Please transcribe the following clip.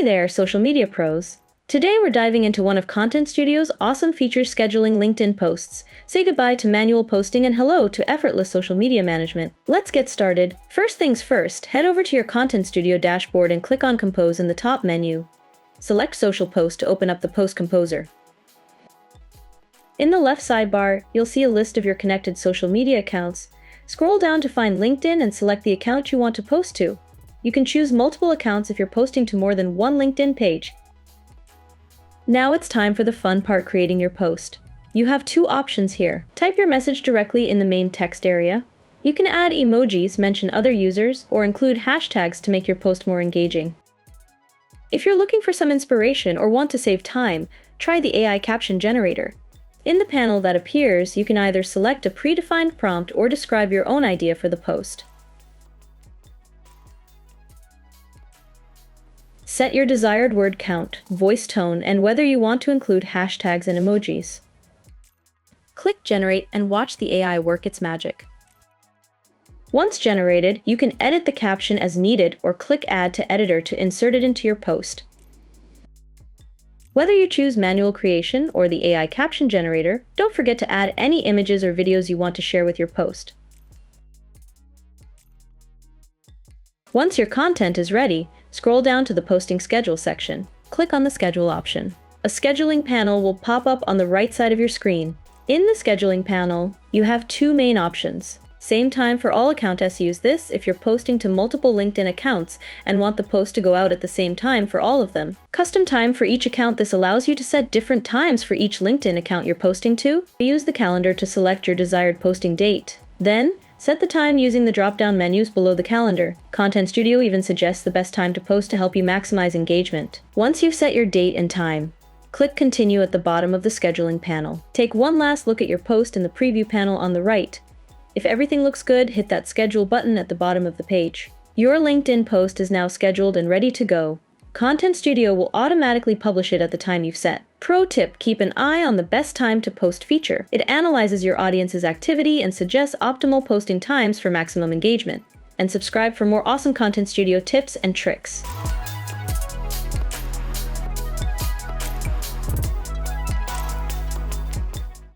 there, social media pros. Today we're diving into one of Content Studio's awesome features, scheduling LinkedIn posts. Say goodbye to manual posting and hello to effortless social media management. Let's get started. First things first, head over to your Content Studio dashboard and click on Compose in the top menu. Select Social Post to open up the Post Composer. In the left sidebar, you'll see a list of your connected social media accounts. Scroll down to find LinkedIn and select the account you want to post to. You can choose multiple accounts if you're posting to more than one LinkedIn page. Now it's time for the fun part, creating your post. You have two options here. Type your message directly in the main text area. You can add emojis, mention other users, or include hashtags to make your post more engaging. If you're looking for some inspiration or want to save time, try the AI caption generator. In the panel that appears, you can either select a predefined prompt or describe your own idea for the post. Set your desired word count, voice tone, and whether you want to include hashtags and emojis. Click Generate and watch the AI work its magic. Once generated, you can edit the caption as needed or click Add to Editor to insert it into your post. Whether you choose manual creation or the AI caption generator, don't forget to add any images or videos you want to share with your post. Once your content is ready, scroll down to the Posting Schedule section. Click on the Schedule option. A scheduling panel will pop up on the right side of your screen. In the scheduling panel, you have two main options. Same time for all accounts. Use this if you're posting to multiple LinkedIn accounts and want the post to go out at the same time for all of them. Custom time for each account. This allows you to set different times for each LinkedIn account you're posting to. Use the calendar to select your desired posting date. Then, set the time using the drop-down menus below the calendar. Content Studio even suggests the best time to post to help you maximize engagement. Once you've set your date and time, click Continue at the bottom of the scheduling panel. Take one last look at your post in the preview panel on the right. If everything looks good, hit that Schedule button at the bottom of the page. Your LinkedIn post is now scheduled and ready to go. Content Studio will automatically publish it at the time you've set. Pro tip: keep an eye on the best time to post feature. It analyzes your audience's activity and suggests optimal posting times for maximum engagement. And subscribe for more awesome Content Studio tips and tricks.